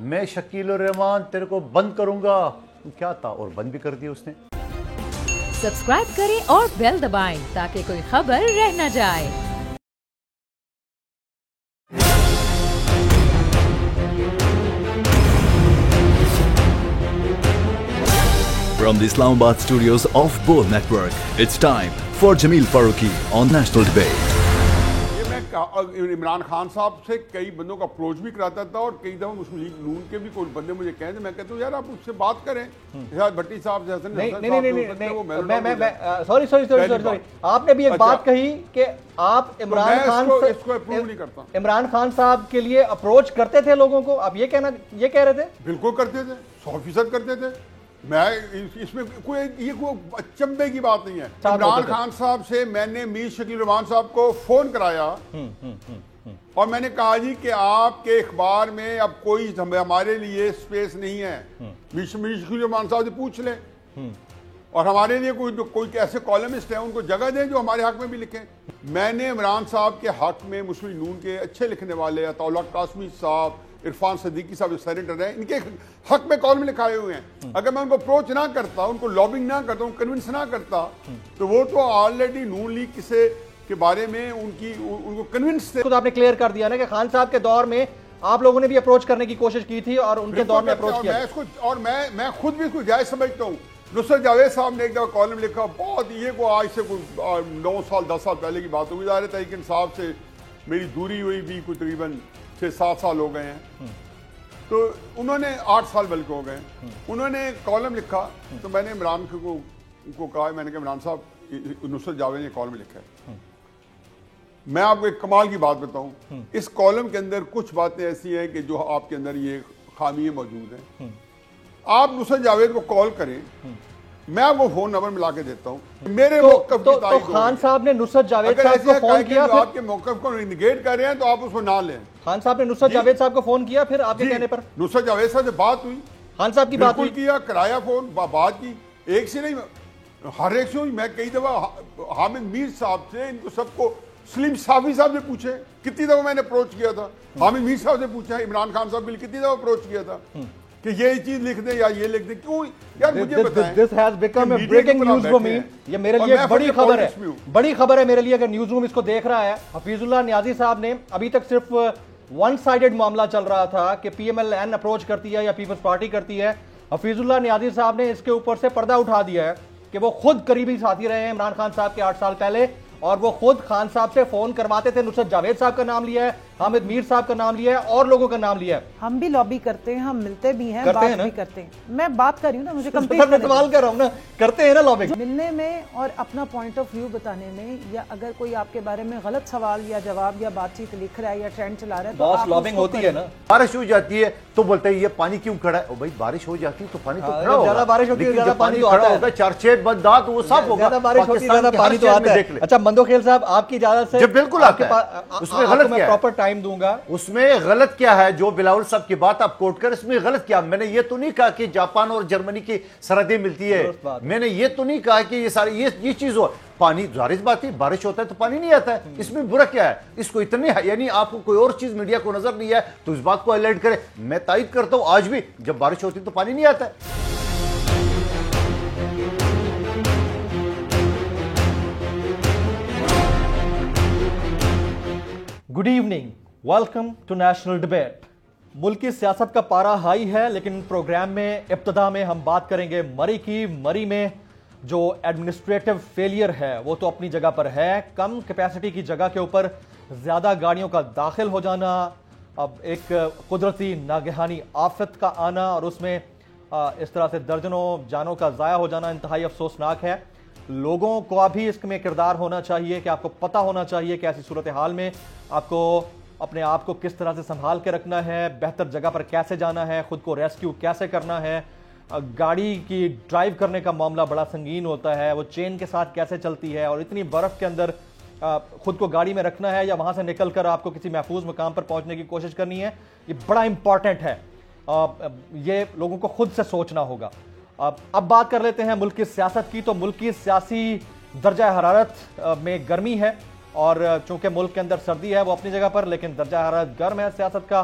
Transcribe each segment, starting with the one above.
میں شکیل الرحمان تیرے کو بند کروں گا. کیا تھا اور بند بھی کر دیا اس نے. سبسکرائب کریں اور بیل دبائیں تاکہ کوئی خبر رہ نہ جائے. From the Islamabad studios of Bol Network, it's time for Jameel Farooqi on National Debate. میں عمران خان صاحب سے کئی بندوں کا اپروچ بھی کراتا تھا اور کئی دفعہ مسلم لیگ نون کے بھی کوئی بندے مجھے کہتے ہیں, میں کہتا ہوں یار آپ اس سے بات کریں. بھٹی صاحب سے سوری آپ نے بھی ایک بات کہی کہ آپ عمران خان صاحب کے لیے اپروچ کرتے تھے لوگوں کو, آپ یہ کہہ رہے تھے؟ بالکل کرتے تھے, 100% کرتے تھے. میں اس میں کوئی اچنبے کی بات نہیں ہے. عمران خان صاحب سے میں نے میر شکیل الرحمان صاحب کو فون کرایا اور میں نے کہا جی کہ آپ کے اخبار میں اب کوئی ہمارے لیے سپیس نہیں ہے, میر شکیل الرحمان صاحب سے پوچھ لیں, اور ہمارے لیے کوئی ایسے کالمسٹ ہیں ان کو جگہ دیں جو ہمارے حق میں بھی لکھیں. میں نے عمران صاحب کے حق میں مسلم نون کے اچھے لکھنے والے عطا اللہ قاسمی صاحب, عرفان صدیقی صاحب جو سینیٹر ہیں, ان کے حق میں کالم لکھائے ہوئے ہیں. اگر میں ان کو اپروچ نہ کرتا, ان کو لابنگ نہ کرتا, ان کو کنونس نہ کرتا, تو وہ تو آلریڈی نون لیگ کسے کے بارے میں ان کو کنونس تھے. خود آپ نے کلیئر کر دیا نا کہ خان صاحب کے دور میں آپ لوگوں نے بھی اپروچ کرنے کی کوشش کی تھی اور ان کے دور میں اپروچ کیا. اور میں خود بھی اس کو جائز سمجھتا ہوں. نصرت جاوید صاحب نے ایک دفعہ کالم لکھا, بہت یہ کو آج سے کوئی 9 سال 10 سال پہلے کی بات ہوگی, ظاہر تحریک انصاف سے میری دوری ہوئی بھی کوئی تقریباً 6-7 سال ہو گئے ہیں, تو انہوں نے 8 سال بلکہ ہو گئے, انہوں نے کالم لکھا. تو میں نے عمران کو کہا, میں نے کہا عمران صاحب نصرت جاوید نے کالم لکھا ہے. میں آپ کو ایک کمال کی بات بتاؤں, اس کالم کے اندر کچھ باتیں ایسی ہیں کہ جو آپ کے اندر یہ خامیاں موجود ہیں. آپ نصرت جاوید کو کال کریں, میں آپ کو فون نمبر ملا کے دیتا ہوں. میرے موقف کی تائید تو خان صاحب نے نصرت جاوید صاحب کو فون کیا, آپ کے موقف کو نگیٹ کر رہے ہیں تو آپ اس کو نہ لیں. خان صاحب نے نصرت جاوید صاحب کو فون کیا, پھر آپ کے کہنے پر نصرت جاوید صاحب سے بات ہوئی, خان صاحب کی بات ہوئی, کیا کرایا فون, بات کی, ایک سے نہیں ہر ایک سے ہوئی. میں کئی دفعہ حامد میر صاحب سے, ان کو سب کو, سلیم صافی صاحب سے پوچھے, کتنی دفعہ میں نے اپروچ کیا تھا. حامد میر صاحب سے پوچھا, عمران خان صاحب کے لیے کتنی دفعہ اپروچ کیا تھا کہ یہ چیز لکھ دیں یا یہ لکھ دیں. کیوں یار مجھے بتائیں, this has become a breaking news for me. یہ میرے لیے بڑی خبر ہے میرے لیے اگر نیوز روم اس کو دیکھ رہا ہے. حفیظ اللہ نیازی صاحب نے ابھی تک صرف ون سائیڈڈ معاملہ چل رہا تھا کہ P M L N approach کرتی ہے یا پیپلز پارٹی کرتی ہے. حفیظ اللہ نیازی صاحب نے اس کے اوپر سے پردہ اٹھا دیا ہے کہ وہ خود قریبی ساتھی رہے ہیں عمران خان صاحب کے 8 سال پہلے, اور وہ خود خان صاحب سے فون کرواتے تھے. نصرت جاوید صاحب کا نام لیا ہے, حامد میر صاحب کا نام لیا ہے, اور لوگوں کا نام لیا ہے. ہم بھی لابی کرتے ہیں, ہم ملتے بھی ہیں, بات بھی کرتے ہیں. میں بات کر رہی ہوں نا, مجھے سوال کر رہا ہوں نا, کرتے ہیں نا لابی ملنے میں اور اپنا پوائنٹ آف ویو بتانے میں, یا اگر کوئی آپ کے بارے میں غلط سوال یا جواب یا بات چیت لکھ رہا ہے یا ٹرینڈ چلا رہا ہے تو لابنگ ہوتی ہے نا. بارش ہو جاتی ہے تو بولتے ہیں یہ پانی کیوں کھڑا ہے. بھائی بارش ہو جاتی ہے تو پانی تو کھڑا ہوگا, زیادہ بارش ہوتی ہے زیادہ پانی کھڑا ہوگا, 4-6 بندہ تو وہ صاف ہوگا. زیادہ بارش ہوتی ہے زیادہ پانی تو آتا ہے. اچھا مندوخیل صاحب آپ کی اجازت سے بالکل آتا ہے. اس میں غلط کیا ہے, پراپر ٹائم دوں گا. اس میں غلط کیا ہے جو بلاول صاحب کی بات آپ کوٹ کر, اس میں غلط کیا. میں نے یہ تو نہیں کہا کہ جاپان اور جرمنی کی سرحدیں ملتی ہے, میں نے یہ تو نہیں کہا کہ یہ ساری یہ چیز ہو. پانی ظاہر بات ہے, بارش ہوتا ہے تو پانی نہیں آتا ہے, اس میں برا کیا ہے. اس کو اتنے یعنی آپ کو کوئی اور چیز میڈیا کو نظر نہیں ہے تو اس بات کو ہائی لائٹ کرے. میں تائید کرتا ہوں آج بھی جب بارش ہوتی ہے تو پانی نہیں آتا ہے. Good evening, welcome to national debate. ملکی سیاست کا پارا ہائی ہے, لیکن پروگرام میں ابتدا میں ہم بات کریں گے مری کی. مری میں جو ایڈمنسٹریٹو فیلئر ہے وہ تو اپنی جگہ پر ہے. کم کیپیسٹی کی جگہ کے اوپر زیادہ گاڑیوں کا داخل ہو جانا, اب ایک قدرتی ناگہانی آفت کا آنا, اور اس میں اس طرح سے درجنوں جانوں کا ضائع ہو جانا انتہائی افسوسناک ہے. لوگوں کو ابھی اس میں کردار ہونا چاہیے کہ آپ کو پتہ ہونا چاہیے کہ ایسی صورتحال میں آپ کو اپنے آپ کو کس طرح سے سنبھال کے رکھنا ہے, بہتر جگہ پر کیسے جانا ہے, خود کو ریسکیو کیسے کرنا ہے. گاڑی کی ڈرائیو کرنے کا معاملہ بڑا سنگین ہوتا ہے, وہ چین کے ساتھ کیسے چلتی ہے, اور اتنی برف کے اندر خود کو گاڑی میں رکھنا ہے یا وہاں سے نکل کر آپ کو کسی محفوظ مقام پر پہنچنے کی کوشش کرنی ہے. یہ بڑا امپورٹنٹ ہے, یہ لوگوں کو خود سے سوچنا ہوگا. اب بات کر لیتے ہیں ملک کی سیاست کی. تو ملک کی سیاسی درجہ حرارت میں گرمی ہے, اور چونکہ ملک کے اندر سردی ہے وہ اپنی جگہ پر, لیکن درجہ حرارت گرم ہے سیاست کا.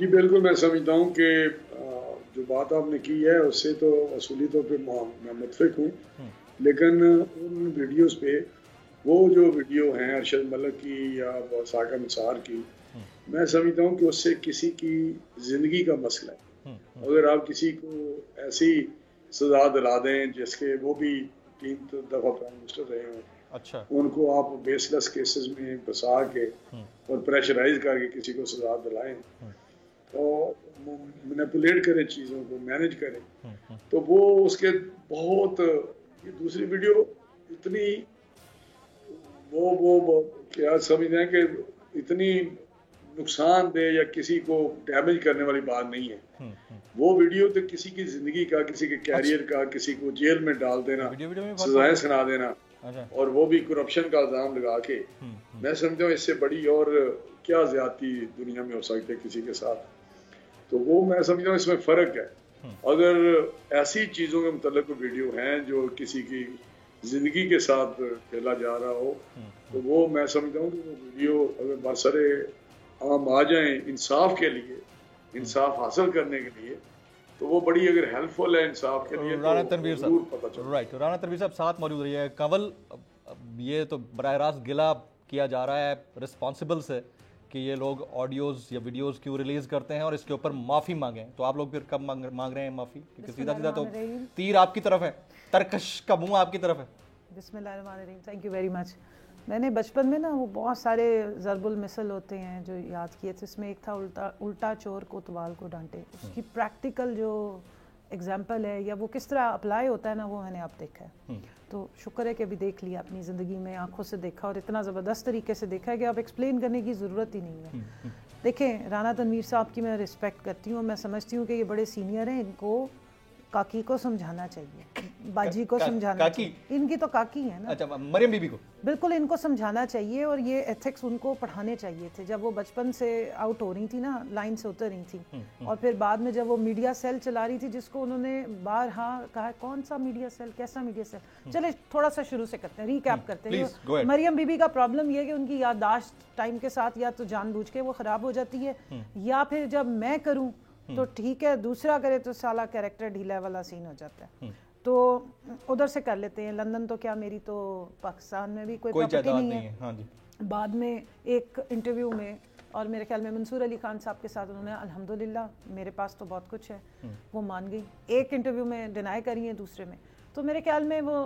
جی بالکل، میں سمجھتا ہوں کہ جو بات آپ نے کی ہے اس سے تو اصولی طور پہ میں متفق ہوں، لیکن ان ویڈیوز پہ وہ جو ویڈیو ہیں ارشد ملک کی یا ساقہ نثار کی، میں سمجھتا ہوں کہ اس سے کسی کی زندگی کا مسئلہ ہے. اگر آپ کسی کو ایسی سزا دلا دیں جس کے وہ بھی 3 دفعہ پرائم منسٹر رہے ہوں، اچھا ان کو آپ بیس لیس کیسز میں پھنسا کے اور پریشرائز کر کے کسی کو سزا دلائیں اور مینیپولیٹ کریں چیزوں کو، مینیج کریں، تو وہ اس کے بہت یہ دوسری ویڈیو اتنی وہ کیا سمجھتے ہیں کہ اتنی نقصان دہ یا کسی کو ڈیمیج کرنے والی بات نہیں ہے. وہ ویڈیو تو کسی کی زندگی کا، کسی کے کیریئر کا، کسی کو جیل میں ڈال دینا، سزائیں سنا دینا، اور وہ بھی کرپشن کا الزام لگا کے، میں سمجھتا ہوں اس سے بڑی اور کیا زیادتی دنیا میں ہو سکتی ہے کسی کے ساتھ. تو وہ میں سمجھتا ہوں اس میں فرق ہے. اگر ایسی چیزوں کے متعلق ویڈیو ہیں جو کسی کی زندگی کے ساتھ کھیلا جا رہا ہو، تو وہ میں سمجھتا ہوں کہ وہ ویڈیو اگر برسرے عام آ جائیں انصاف کے لیے، انصاف حاصل کرنے کے لیے، تو وہ بڑی اگر ہیلپ فل ہے انصاف کے لیے. رانا تنویر ضرور پتہ چلے. صاحب، رائٹ، رانا تنویر صاحب ساتھ موجود رہی ہے. کنول، یہ تو براہ راست گلا کیا جا رہا ہے رسپانسبل سے کہ یہ لوگ آڈیوز یا ویڈیوز کیوں ریلیز کرتے ہیں اور اس کے اوپر معافی مانگیں، تو آپ لوگ پھر کب مانگ رہے ہیں معافی؟ کیونکہ سیدھا سیدھا تو تیر آپ کی طرف ہے، ترکش کا منہ آپ کی طرف ہے. بسم اللہ الرحمن الرحیم. Thank you very much. میں نے بچپن میں نا وہ بہت سارے ضرب المثل ہوتے ہیں جو یاد کیے تھے. اس میں ایک تھا الٹا چور کوتوال کو ڈانٹے. اس کی پریکٹیکل جو ایگزامپل ہے یا وہ کس طرح اپلائی ہوتا ہے نا، وہ میں نے اب دیکھا ہے. تو شکر ہے کہ ابھی دیکھ لیا اپنی زندگی میں، آنکھوں سے دیکھا اور اتنا زبردست طریقے سے دیکھا ہے کہ اب ایکسپلین کرنے کی ضرورت ہی نہیں ہے. دیکھیں، رانا تنویر صاحب کی میں رسپیکٹ کرتی ہوں، میں سمجھتی ہوں کہ یہ بڑے سینئر ہیں، ان کو کاکی کو سمجھانا چاہیے، باجی کو سمجھانا چاہیے. ان کی تو کاکی ہے نا. اچھا، مریم بی بی کو بالکل ان کو سمجھانا چاہیے اور یہ ایتھکس ان کو پڑھانے چاہیے تھے. جب وہ بچپن سے آؤٹ ہو رہی تھی نا، لائن سے اتر رہی تھی، اور پھر بعد میں جب وہ میڈیا سیل چلا رہی تھی، جس کو انہوں نے بارہا کہا کون سا میڈیا سیل، کیسا میڈیا سیل. چلے تھوڑا سا شروع سے کرتے ہیں، ریکیپ کرتے ہیں. مریم بی بی کا پرابلم یہ کہ ان کی یادداشت ٹائم کے ساتھ یا تو جان بوجھ کے وہ خراب ہو جاتی ہے، یا پھر جب میں کروں تو ٹھیک ہے، دوسرا کرے تو سالہ کیریکٹر ڈھیلا والا سین ہو جاتا ہے. تو ادھر سے کر لیتے ہیں. لندن تو کیا، میری تو پاکستان میں بھی کوئی پراپرٹی نہیں ہے. بعد میں ایک انٹرویو میں، اور میرے خیال میں منصور علی خان صاحب کے ساتھ انہوں نے الحمدللہ میرے پاس تو بہت کچھ ہے، وہ مان گئی. ایک انٹرویو میں ڈینائی کری ہے، دوسرے میں تو میرے خیال میں وہ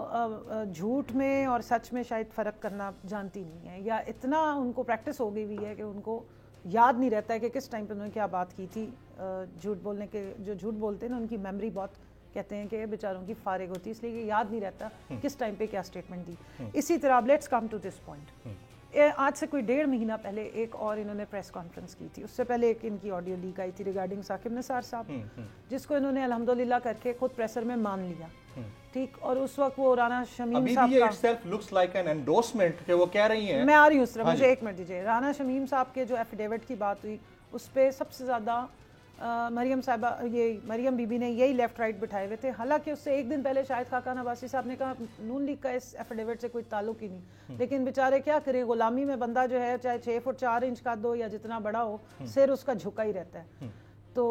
جھوٹ میں اور سچ میں شاید فرق کرنا جانتی نہیں ہے، یا اتنا ان کو پریکٹس ہو گئی ہوئی ہے کہ ان کو یاد نہیں رہتا ہے کہ کس ٹائم پہ انہوں نے کیا بات کی تھی. جھوٹ بولنے کے جو جھوٹ بولتے ہیں نا، ان کی میموری بہت کہتے ہیں کہ بیچاروں کی فارغ ہوتی ہے، اس لیے کہ یاد نہیں رہتا کس ٹائم پہ کیا اسٹیٹمنٹ دی. اسی طرح let's come to this point. آج سے کوئی 1.5 مہینہ پہلے ایک اور انہوں نے پریس کانفرنس کی تھی. اس سے پہلے ایک ان کی آڈیو لیک آئی تھی ریگارڈنگ ثاقب نثار صاحب، جس کو انہوں نے الحمدللہ کر کے خود پریسر میں مان لیا. ٹھیک، اور اس وقت وہ رانا شمیم صاحب کا itself looks like an endorsement کہ وہ کہہ رہی ہیں. میں آ رہی ہوں اس طرح، مجھے 1 منٹ دیجیے. رانا شمیم صاحب کے جو ایفیڈیوٹ کی بات ہوئی، اس پہ سب سے زیادہ مریم صاحبہ، یہ مریم بی بی نے یہی لیفٹ رائٹ بٹھائے ہوئے تھے. حالانکہ اس سے 1 دن پہلے شاہد خاقان عباسی صاحب نے کہا نون لیگ کا اس ایفیڈیوٹ سے کوئی تعلق ہی نہیں. لیکن بیچارے کیا کریں، غلامی میں بندہ جو ہے چاہے 6 فٹ 4 انچ کا دو یا جتنا بڑا ہو، سر اس کا جھکا ہی رہتا ہے. تو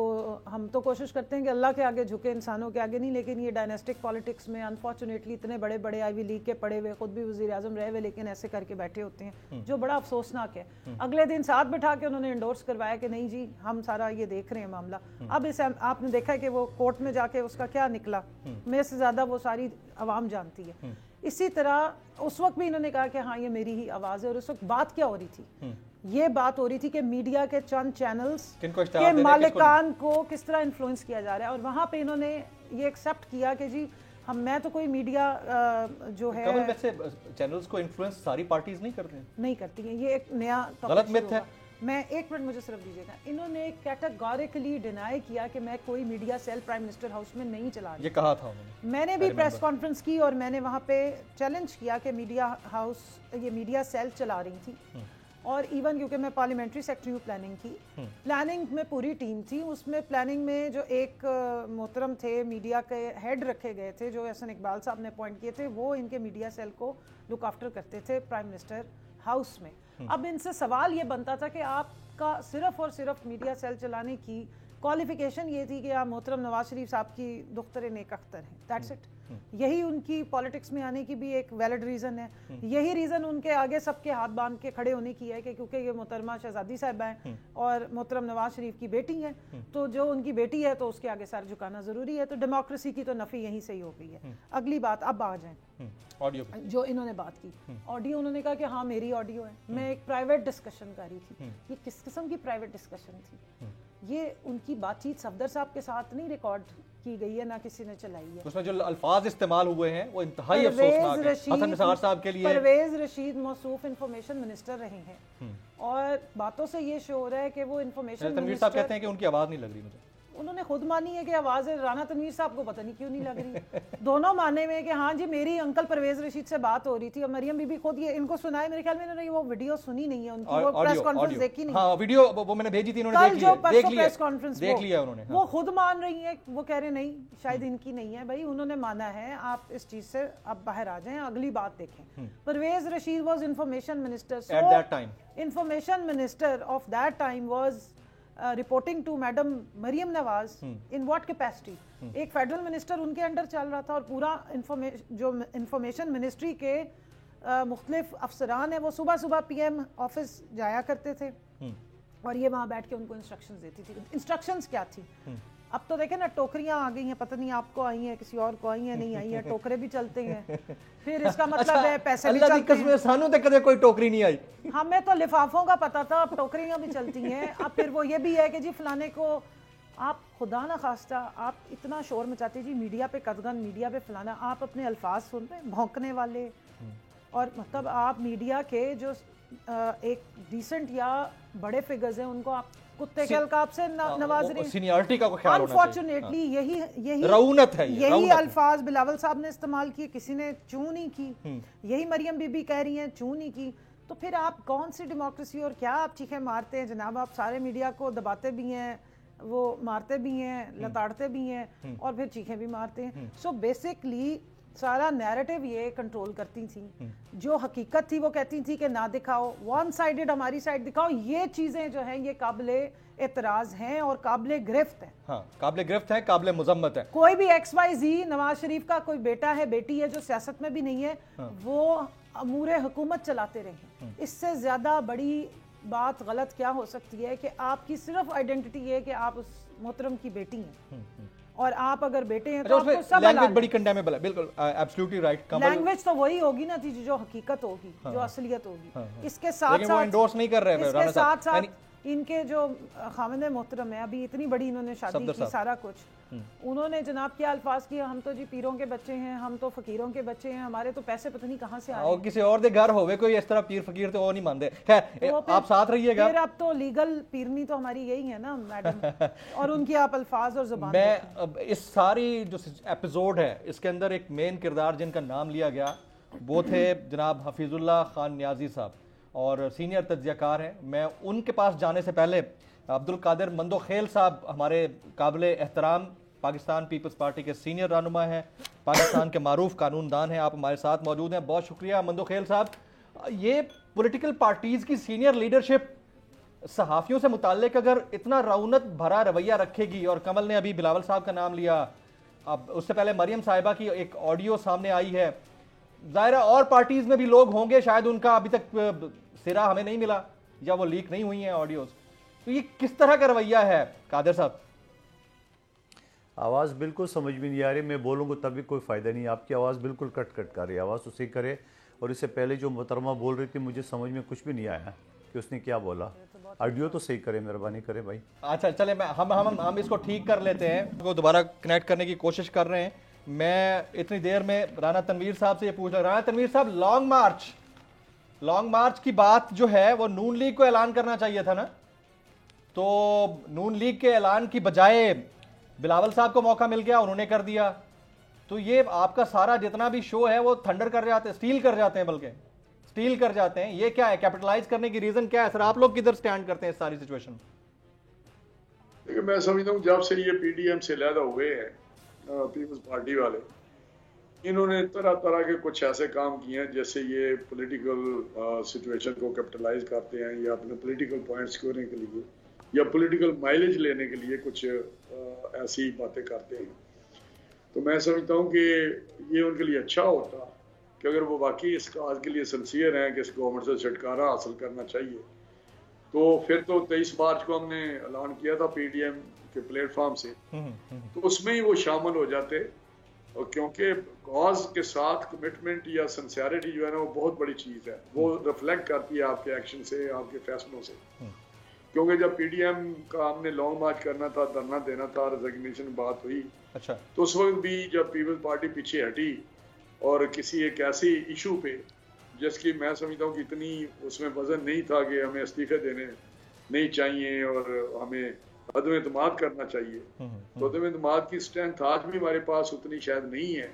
ہم تو کوشش کرتے ہیں کہ اللہ کے آگے جھکے، انسانوں کے آگے نہیں. لیکن یہ ڈائنیسٹک پالیٹکس میں انفارچونیٹلی اتنے بڑے بڑے آئی وی لیگ کے پڑے ہوئے، خود بھی وزیر اعظم رہے ہوئے، لیکن ایسے کر کے بیٹھے ہوتے ہیں، جو بڑا افسوسناک ہے. اگلے دن ساتھ بٹھا کے انہوں نے انڈورس کروایا کہ نہیں جی ہم سارا یہ دیکھ رہے ہیں معاملہ. اب اس آپ نے دیکھا کہ وہ کورٹ میں جا کے اس کا کیا نکلا، میرے سے زیادہ وہ ساری عوام جانتی ہے. اسی طرح اس وقت بھی انہوں نے کہا کہ ہاں یہ میری ہی آواز ہے. اور اس وقت بات کیا ہو رہی تھی؟ یہ بات ہو رہی تھی کہ میڈیا کے چند چینلز کے مالکان کو کس طرح انفلوئنس کیا جا رہا ہے. اور وہاں پہ انہوں نے یہ ایکسیپٹ کیا کہ جی میں تو کوئی میڈیا جو ہے، ویسے چینلز کو انفلوئنس ساری پارٹیز نہیں کرتے ہیں، نہیں کرتی ہیں. یہ ایک نیا غلط میتھ ہے. میں 1 منٹ مجھے صرف دیجیے گا. انہوں نے کیٹیگوریکلی ڈینائی کیا کہ میں کوئی media cell prime minister house میں نہیں چلا رہی. یہ کہا تھا انہوں نے. میں نے بھی پریس کانفرنس کی اور میں نے وہاں پہ چیلنج کیا کہ میڈیا ہاؤس، یہ میڈیا سیل چلا رہی تھی. اور ایون کیونکہ میں پارلیمنٹری سیکٹری ہوں پلاننگ کی، پلاننگ میں پوری ٹیم تھی. اس میں پلاننگ میں جو ایک محترم تھے میڈیا کے ہیڈ رکھے گئے تھے، جو احسن اقبال صاحب نے اپوائنٹ کیے تھے، وہ ان کے میڈیا سیل کو لک آفٹر کرتے تھے پرائم منسٹر ہاؤس میں. اب ان سے سوال یہ بنتا تھا کہ آپ کا صرف اور صرف میڈیا سیل چلانے کی کوالیفیکیشن یہ تھی کہ آپ محترم نواز شریف صاحب کی دختر نیک اختر ہیں. That's it. یہی ان کی پالیٹکس میں آنے کی بھی ایک ویلڈ ریزن ہے. یہی ریزن ان کے آگے سب کے ہاتھ باندھ کے کھڑے ہونے کی ہے کہ کیونکہ یہ محترمہ شہزادی صاحبہ ہیں اور محترم نواز شریف کی بیٹی ہیں, تو جو ان کی بیٹی ہے تو اس کے آگے سر جھکانا ضروری ہے. تو ڈیموکریسی کی تو نفی یہیں سے ہی ہو گئی ہے. اگلی بات اب آ جائیں آڈیو جو انہوں نے بات کی. آڈیو انہوں نے کہا کہ ہاں میری آڈیو ہے. میں ایک پرائیویٹ ڈسکشن کر رہی تھی. یہ کس قسم کی پرائیویٹ ڈسکشن تھی؟ یہ ان کی بات چیت صفدر صاحب کے ساتھ نہیں ریکارڈ کی گئی ہے, نہ کسی نے چلائی ہے. اس میں جو الفاظ استعمال ہوئے ہیں وہ انتہائی افسوسناک ہیں. حسن نثار صاحب کے لیے پرویز رشید موصوف انفارمیشن منسٹر رہے ہیں اور باتوں سے یہ شو ہو رہا ہے کہ وہ انفارمیشن تنویر صاحب کہتے ہیں کہ ان کی آواز نہیں لگ رہی. مجھے انہوں نے خود مانی ہے کہ آواز رانا تنویر صاحب کو پتہ نہیں کیوں نہیں لگ رہی. دونوں ماننے میں کہ ہاں جی میری انکل پرویز رشید سے بات ہو رہی تھی اور مریم بی بی خود یہ ان کو سنائے. میرے خیال میں انہوں نے وہ ویڈیو سنی نہیں ہے ان کی, وہ پریس کانفرنس دیکھی نہیں. ہاں ویڈیو وہ میں نے بھیجی تھی, انہوں نے دیکھ لیا انہوں نے. وہ خود مان رہی ہیں, وہ کہہ رہے نہیں شاید ان کی نہیں ہے. بھائی انہوں نے مانا ہے, آپ اس چیز سے اب باہر آ جائیں. اگلی بات دیکھیں. Pervaiz Rasheed was information minister. At that time information minister of that time was reporting to Madam Maryam Nawaz in what capacity? ایک فیڈرل منسٹر ان کے انڈر چل رہا تھا اور پورا جو انفارمیشن منسٹری کے مختلف افسران ہیں وہ صبح صبح پی ایم آفس جایا کرتے تھے اور یہ وہاں بیٹھ کے ان کو انسٹرکشنز دیتی تھی. انسٹرکشنز کیا تھی؟ اب تو دیکھیں نا ٹوکریاں آ گئی ہیں, پتہ نہیں آپ کو آئی ہیں, کسی اور کو آئی ہیں, نہیں آئی ہیں, ٹوکرے بھی چلتے ہیں. پھر اس کا مطلب ہے پیسے بھی چلتے ہیں. سانوں تے کدے کوئی ٹوکری نہیں آئی. ہمیں تو لفافوں کا پتہ تھا, اب ٹوکریاں بھی چلتی ہیں. اب پھر وہ یہ بھی ہے کہ جی فلانے کو آپ خدا نہ خواستہ آپ اتنا شور مچاتے جی میڈیا پہ قدغن, میڈیا پہ فلانا, آپ اپنے الفاظ سن رہے ہیں بھونکنے والے. اور مطلب آپ میڈیا کے جو ایک ڈیسنٹ یا بڑے فگرز ہیں ان کو آپ کتے کے القاب سے نواز رہے ہیں. سینیارٹی کا خیال ہونا چاہیے. انفارچونیٹلی یہی رعونت ہے, یہی الفاظ بلاول صاحب نے استعمال کیے, کسی نے چوں نہیں کی. یہی مریم بی بی کہہ رہی ہیں چوں نہیں کی. تو پھر آپ کون سی ڈیموکریسی اور کیا آپ چیخیں مارتے ہیں جناب؟ آپ سارے میڈیا کو دباتے بھی ہیں, وہ مارتے بھی ہیں, لتاڑتے بھی ہیں اور پھر چیخیں بھی مارتے ہیں. سو بیسکلی سارا نیریٹو یہ کنٹرول کرتی تھیں. جو حقیقت تھی وہ کہتی تھی کہ نہ دکھاؤ, ون سائیڈڈ ہماری سائڈ دکھاؤ. یہ چیزیں جو ہیں یہ قابل اعتراض ہیں اور قابل گرفت ہیں. ہاں قابل گرفت ہیں, قابل مذمت ہے. کوئی بھی ایکس وائی زی نواز شریف کا کوئی بیٹا ہے, بیٹی ہے جو سیاست میں بھی نہیں ہے, وہ امور حکومت چلاتے رہے. اس سے زیادہ بڑی بات غلط کیا ہو سکتی ہے کہ آپ کی صرف آئیڈینٹی یہ ہے کہ آپ اس محترم کی بیٹی ہیں اور آپ اگر بیٹے ہیں تو آپ کو سب لینگویج بڑی کنڈیمیبل ہے. بالکل ایبسلیوٹلی رائٹ. لینگویج تو وہی ہوگی نا جو حقیقت ہوگی, جو اصلیت ہوگی. اس کے ساتھ وہ انڈورس نہیں کر رہے, اس کے ساتھ ساتھ ان کے جو خاوند محترم ہیں, ابھی اتنی بڑی انہوں نے شادی کی, سارا کچھ انہوں نے جناب کیا الفاظ کیا, ہم تو جی پیروں کے بچے ہیں, ہم تو فقیروں کے بچے ہیں, ہمارے تو پیسے پتہ نہیں کہاں سے آئے. اور کسی اور دے گھر ہوئے کوئی اس طرح پیر فقیر تو وہ نہیں مانتے. خیر آپ ساتھ رہیے گا. پھر اب تو لیگل پیرنی تو ہماری یہی ہے نا میڈم, اور ان کی آپ الفاظ اور زبان. میں اس ساری جو ایپیسوڈ ہے اس کے اندر ایک مین کردار جن کا نام لیا گیا وہ تھے جناب حفیظ اللہ خان نیازی صاحب, اور سینئر تجزیہ کار ہیں. میں ان کے پاس جانے سے پہلے عبد القادر مندوخیل صاحب ہمارے قابل احترام پاکستان پیپلز پارٹی کے سینئر رہنما ہیں, پاکستان کے معروف قانون دان ہیں, آپ ہمارے ساتھ موجود ہیں. بہت شکریہ مندوخیل صاحب. یہ پولیٹیکل پارٹیز کی سینئر لیڈرشپ صحافیوں سے متعلق اگر اتنا رعونت بھرا رویہ رکھے گی, اور کمل نے ابھی بلاول صاحب کا نام لیا, اب اس سے پہلے مریم صاحبہ کی ایک آڈیو سامنے آئی ہے, ظاہر ہے اور پارٹیز میں بھی لوگ ہوں گے, شاید ان کا ابھی تک سرا ہمیں نہیں ملا یا وہ لیک نہیں ہوئی ہیں آڈیوز. تو یہ کس طرح کا رویہ ہے قادر صاحب؟ آواز بالکل سمجھ میں نہیں آ رہی, میں بولوں گا تب بھی کوئی فائدہ نہیں. آپ کی آواز بالکل کٹ کٹ کر رہی ہے, آواز تو صحیح کرے. اور اس سے پہلے جو محترمہ بول رہی تھی مجھے سمجھ میں کچھ بھی نہیں آیا کہ اس نے کیا بولا. آڈیو تو صحیح کرے, مہربانی کرے بھائی. اچھا چلے ہم اس کو ٹھیک کر لیتے ہیں, وہ دوبارہ کنیکٹ کرنے کی کوشش کر رہے ہیں. میں اتنی دیر میں رانا تنویر صاحب سے یہ پوچھ رہا ہوں, رانا تنویر صاحب لانگ مارچ کی بات جو ہے وہ نون لیگ کو اعلان کرنا چاہیے تھا نا, تو نون لیگ کے اعلان کی بجائے بلاول صاحب کو موقع مل گیا, انہوں نے کر دیا. تو یہ آپ کا سارا جتنا بھی شو ہے وہ تھنڈر کر جاتے ہیں, اسٹیل کر جاتے ہیں, بلکہ اسٹیل کر جاتے ہیں. یہ کیا ہے, کیپٹلائز کرنے کی ریزن کیا ہے سر؟ آپ لوگ کدھر سٹینڈ کرتے ہیں اس ساری سچویشن؟ میں سمجھتا ہوں جب سے یہ پی ڈی ایم سے علیحدہ ہوئے ہیں پیپلز پارٹی والے, انہوں نے طرح طرح کے کچھ ایسے کام کیے ہیں جیسے یہ پولیٹیکل سچویشن کو کیپٹلائز کرتے ہیں یا اپنے پولیٹیکل پوائنٹس سکورنے کے لیے یا پولیٹیکل مائلیج لینے کے لیے کچھ ایسی باتیں کرتے ہیں. تو میں سمجھتا ہوں کہ یہ ان کے لیے اچھا ہوتا کہ اگر وہ واقعی اس کاز کے لیے سنسیئر ہیں کہ اس گورنمنٹ سے چھٹکارا حاصل کرنا چاہیے تو پھر تو 23 مارچ کو ہم نے اعلان کیا تھا پی ڈی ایم کے پلیٹ فارم سے, تو اس میں ہی وہ شامل ہو جاتے, اور کیونکہ کاز کے ساتھ کمٹمنٹ یا سنسیئرٹی جو ہے نا وہ بہت بڑی چیز ہے, وہ ریفلیکٹ کرتی ہے آپ کے ایکشن سے, آپ کے فیصلوں سے. کیونکہ جب پی ڈی ایم کا ہم نے لانگ مارچ کرنا تھا, دھرنا دینا تھا, ریزگنیشن بات ہوئی, اچھا, تو اس وقت بھی جب پیپلز پارٹی پیچھے ہٹی اور کسی ایک ایسی ایشو پہ جس کی میں سمجھتا ہوں کہ اتنی اس میں وزن نہیں تھا کہ ہمیں استعفے دینے نہیں چاہیے اور ہمیں عدم اعتماد کرنا چاہیے, تو عدم اعتماد کی اسٹرینتھ آج بھی ہمارے پاس اتنی شاید نہیں ہے.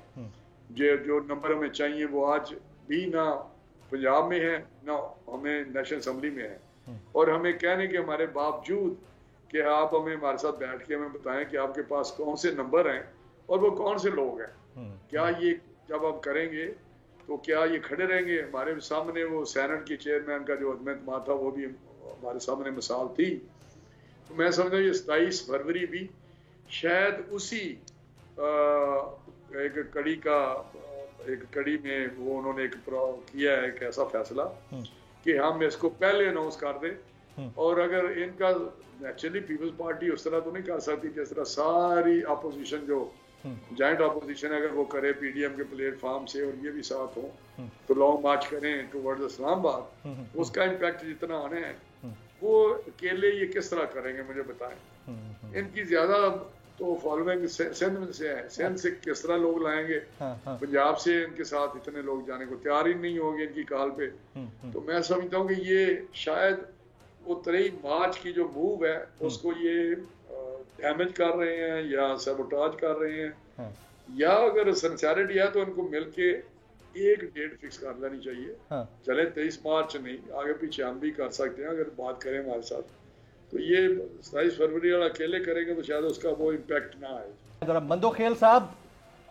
جو نمبر ہمیں چاہیے وہ آج بھی نہ پنجاب میں ہے نہ ہمیں نیشنل اسمبلی میں ہے, اور ہمیں کہنے کے ہمارے باوجود کہ آپ ہمیں ہمارے ساتھ بیٹھ کے ہمیں بتائیں کہ آپ کے پاس کون سے نمبر ہیں اور وہ کون سے لوگ ہیں, کیا یہ جب آپ کریں گے تو کیا یہ کھڑے رہیں گے ہمارے سامنے. وہ سینٹ کی چیئرمین کا جو عدم اعتماد تھا وہ بھی ہمارے سامنے مثال تھی. تو میں سمجھتا ہوں یہ 27 فروری بھی شاید اسی ایک کڑی میں وہ انہوں نے کیا ہے ایک ایسا فیصلہ کہ ہم اس کو پہلے اناؤنس کر دیں, اور اگر ان کا نیچرلی پیپلز پارٹی اس طرح تو نہیں کر سکتی جس طرح ساری اپوزیشن جو جوائنٹ اپوزیشن اگر وہ کرے پی ڈی ایم کے پلیٹ فارم سے اور یہ بھی ساتھ ہوں تو لانگ مارچ کریں ٹوورڈ اسلام آباد, اس کا امپیکٹ جتنا آنا ہے وہ اکیلے یہ کس طرح کریں گے مجھے بتائیں. ان کی زیادہ تو فالوئنگ سندھ سے ہے, سندھ سے کس طرح لوگ لائیں گے, پنجاب سے ان کے ساتھ اتنے لوگ جانے کو تیار ہی نہیں ہوں گے ان کی کال پہ. تو میں سمجھتا ہوں کہ یہ شاید وہ 23 مارچ کی جو موو ہے اس کو یہ ڈیمیج کر رہے ہیں یا سیبوٹاج کر رہے ہیں, یا اگر سنسیئرٹی ہے تو ان کو مل کے ایک ڈیٹ فکس کر لینی چاہیے. چلے 23 مارچ نہیں, آگے پیچھے ہم بھی کر سکتے ہیں اگر بات کریں ہمارے ساتھ, تو یہ 27 فروری والا اکیلے کریں گے تو شاید اس کا وہ امپیکٹ نہ آئے. ذرا مندو خیل صاحب,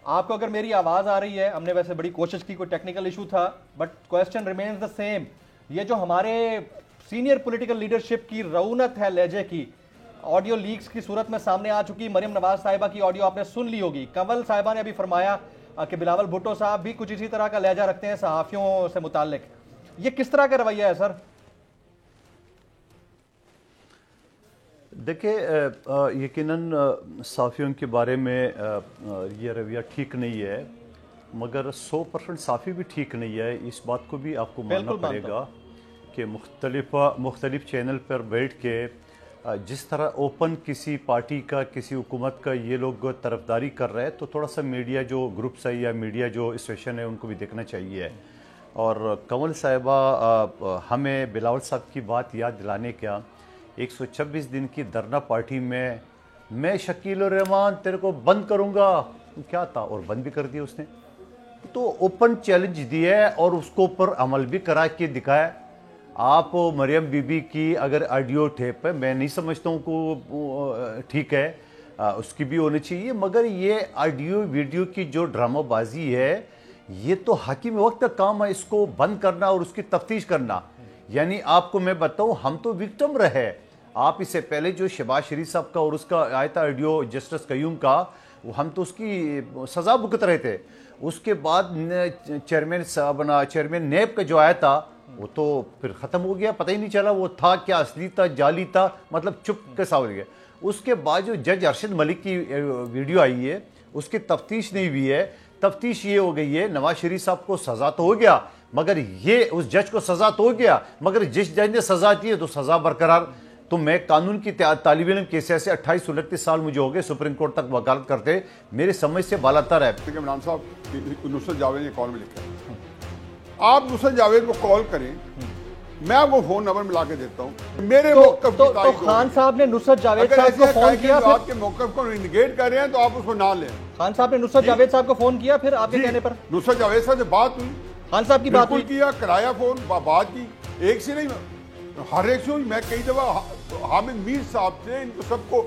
آپ کو اگر میری آواز آ رہی ہے, ہم نے ویسے بڑی کوشش کی, کوئی ٹیکنیکل ایشو تھا, but question remains the same. یہ جو ہمارے سینئر پولیٹیکل لیڈرشپ کی رونت ہے لہجے کی, آڈیو لیکس کی صورت میں سامنے آ چکی. مریم نواز صاحبہ کی آڈیو آپ نے سن لی ہوگی. کنول صاحبہ نے ابھی فرمایا کہ بلاول بھٹو صاحب بھی کچھ اسی طرح کا لہجہ رکھتے ہیں صحافیوں سے متعلق. یہ کس طرح کا رویہ ہے سر؟ دیکھیں, یقیناً صحافیوں کے بارے میں یہ رویہ ٹھیک نہیں ہے, مگر 100% صحافی بھی ٹھیک نہیں ہے. اس بات کو بھی آپ کو ماننا پڑے گا کہ مختلف چینل پر بیٹھ کے جس طرح اوپن کسی پارٹی کا کسی حکومت کا یہ لوگ طرفداری کر رہے ہیں, تو تھوڑا سا میڈیا جو گروپس ہے یا میڈیا جو اسٹیشن ہے ان کو بھی دیکھنا چاہیے. اور کنول صاحبہ ہمیں بلاول صاحب کی بات یاد دلانے کا, 126 دن کی دھرنا پارٹی میں شکیل الرحمان تیرے کو بند کروں گا کیا تھا, اور بند بھی کر دیا اس نے. تو اوپن چیلنج دیا ہے اور اس کو اوپر عمل بھی کرا کے دکھایا. آپ مریم بی بی کی اگر آڈیو ٹیپ ہے, میں نہیں سمجھتا ہوں کہ ٹھیک ہے, اس کی بھی ہونی چاہیے, مگر یہ آڈیو ویڈیو کی جو ڈرامہ بازی ہے یہ تو حاکم وقت کا کام ہے, اس کو بند کرنا اور اس کی تفتیش کرنا. یعنی آپ کو میں بتاؤں, ہم تو وکٹم رہے. آپ اس سے پہلے جو شہباز شریف صاحب کا اور اس کا آیا تھا آڈیو جسٹس قیوم کا, ہم تو اس کی سزا بھگت رہے تھے. اس کے بعد چیئرمین نیب کا جو آیا تھا وہ تو پھر ختم ہو گیا, پتہ ہی نہیں چلا وہ تھا کیا, اصلی تھا جعلی تھا, مطلب چپ کیسا ہو گیا. اس کے بعد جو جج ارشد ملک کی ویڈیو آئی ہے اس کی تفتیش نہیں ہوئی ہے. تفتیش یہ ہو گئی ہے, نواز شریف صاحب کو سزا تو ہو گیا, مگر یہ اس جج کو سزا تو ہو گیا, مگر جس جج نے سزا دی ہے تو سزا برقرار. تو میں قانون کی طالب علم کیسے سے 28-29 سال مجھے ہو گئے سپریم کورٹ تک وکالت کرتے, میرے سمجھ سے بالا تر ہے. عمران صاحب, نصرت جاوید نے کال میں لکھا ہے, آپ نصرت جاوید کو کال کریں, میں آپ کو فون نمبر ملا کے دیتا ہوں. میرے موقف تو خان صاحب نے نصرت جاوید صاحب کو فون کیا, آپ کے موقف کو انڈیکیٹ کر رہے ہیں تو آپ اس کو نہ لیں. خان صاحب نے نصرت جاوید صاحب کو فون کیا, پھر آپ کے کہنے پر نصرت جاوید صاحب سے بات ہوئی, خان صاحب کی بات ہوئی, کیا کرایا فون, بات کی, ایک سے نہیں ہر ایک سے ہوئی. میں کئی دفعہ حامد میر صاحب سے ان کو سب کو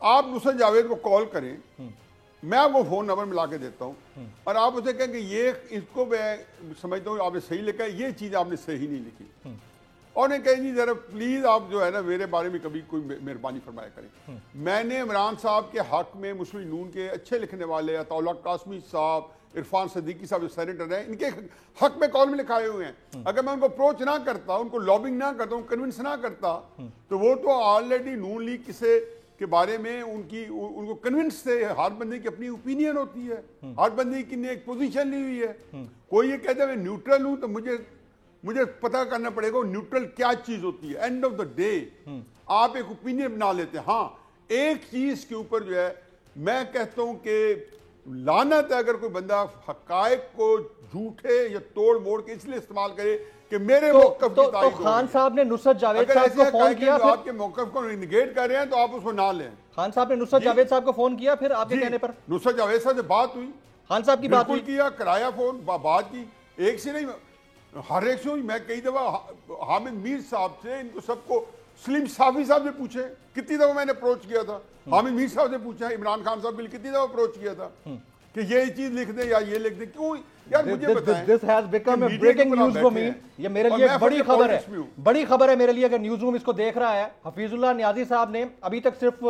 آپ نصرت جاوید کو کال کریں, میں آپ کو فون نمبر ملا کے دیتا ہوں, اور آپ اسے کہیں کہ یہ اس کو میں سمجھتا ہوں آپ نے صحیح لکھا ہے, یہ چیز آپ نے صحیح نہیں لکھی, اور نے کہیں جی ذرا پلیز آپ جو ہے نا میرے بارے میں کبھی کوئی مہربانی فرمایا کریں. میں نے عمران صاحب کے حق میں مسلم نون کے اچھے لکھنے والے عطا اللہ قاسمی صاحب, عرفان صدیقی صاحب جو سینیٹر ہیں, ان کے حق میں کالم لکھائے ہوئے ہیں. اگر میں ان کو اپروچ نہ کرتا, ان کو لابنگ نہ کرتا, ان کو کنونس نہ کرتا, تو وہ تو آلریڈی نون لیگ کسے کے بارے میں ان کو کنونس تھے. ہر بندے کی اپنی اوپینین ہوتی ہے, ہر بندے کی نے ایک پوزیشن لی ہوئی ہے. کوئی یہ کہتا ہے میں نیوٹرل ہوں, تو مجھے پتہ کرنا پڑے گا نیوٹرل کیا چیز ہوتی ہے. اینڈ آف دا ڈے آپ ایک اوپینین بنا لیتے ہیں. ہاں ایک چیز کے اوپر جو ہے میں کہتا ہوں کہ لعنت ہے اگر کوئی بندہ حقائق کو جھوٹے یا توڑ موڑ کے اس لیے استعمال کرے کہ میرے موقف کی تائید ہو. خان صاحب نے نصرت جاوید صاحب کو فون کیا, پھر آپ کے موقف کو نگیٹ کر رہے ہیں تو آپ اس کو نہ لیں. خان صاحب نے نصرت جاوید صاحب کو فون کیا, پھر آپ کے کہنے پر نصرت جاوید صاحب سے بات ہوئی, خان صاحب کی بات ہوئی, کیا کرایا فون, بات کی, ایک سے نہیں ہر ایک سے ہوئی. میں کئی دفعہ حامد میر صاحب سے, ان کو سب کو, سلیم صافی صاحب سے پوچھے کتنی دفعہ میں نے اپروچ کیا تھا, حامد میر صاحب سے پوچھا, عمران خان صاحب کے لیے کتنی دفعہ اپروچ کیا تھا کہ یہ چیز لکھ دیں یا یہ لکھ دیں. کیوں یار مجھے بتائیں, This has become a breaking news for me. یہ میرے لیے بڑی خبر ہے, بڑی خبر ہے میرے لیے. اگر نیوز روم اس کو دیکھ رہا ہے, حفیظ اللہ نیازی صاحب نے ابھی تک صرف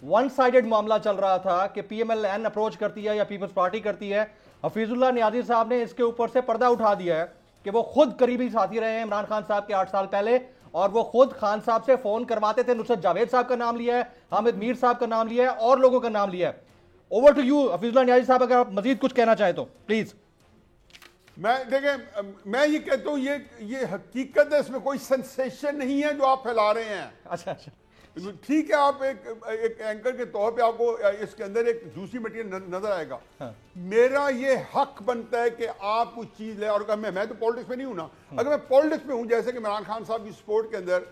ون سائیڈڈ معاملہ چل رہا تھا کہ P M L N approach کرتی ہے یا پیپلز پارٹی کرتی ہے. حفیظ اللہ نیازی صاحب نے اس کے اوپر سے پردہ اٹھا دیا ہے کہ وہ خود قریبی ساتھی رہے ہیں عمران خان صاحب کے 8 سال پہلے, اور وہ خود خان صاحب سے فون کرواتے تھے. نصرت جاوید صاحب کا نام لیا ہے, حامد میر صاحب کا نام لیا ہے, اور لوگوں کا نام لیا ہے. اوور ٹو یو حفیظ اللہ نیازی صاحب, اگر آپ مزید کچھ کہنا چاہیں تو پلیز. میں دیکھیں, میں یہ کہتا ہوں یہ حقیقت ہے, اس میں کوئی سنسیشن نہیں ہے جو آپ پھیلا رہے ہیں. اچھا ٹھیک ہے, آپ ایک اینکر کے طور پہ آپ کو اس کے اندر ایک جوسی مٹیریل نظر آئے گا. میرا یہ حق بنتا ہے کہ آپ کچھ چیز لیں, اور میں تو پالیٹکس میں نہیں ہوں نا. اگر میں پالیٹکس میں ہوں, جیسے کہ عمران خان صاحب کی سپورٹ کے اندر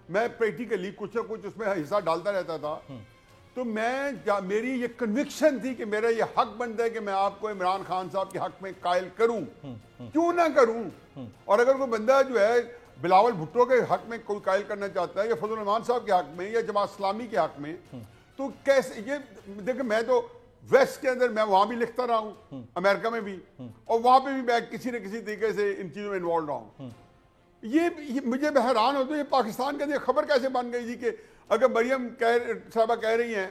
میں پریکٹیکلی کچھ نہ کچھ اس میں حصہ ڈالتا رہتا تھا, تو میری یہ کنوکشن تھی کہ میرا یہ حق بنتا ہے کہ میں آپ کو عمران خان صاحب کے حق میں قائل کروں, کیوں نہ کروں. اور اگر کوئی بندہ جو ہے بلاول بھٹو کے حق میں کوئی قائل کرنا چاہتا ہے, یا فضل الرحمان صاحب کے حق میں, یا جماعت اسلامی کے حق میں, تو کیسے یہ دیکھیں, میں تو ویسٹ کے اندر میں وہاں بھی لکھتا رہا ہوں, امریکہ میں بھی, اور وہاں پہ بھی میں کسی نہ کسی طریقے سے ان چیزوں میں انوالو رہا ہوں. یہ مجھے بحران ہوتا ہے, یہ پاکستان کے اندر خبر کیسے بن گئی جی کہ اگر مریم صاحبہ کہہ رہی ہیں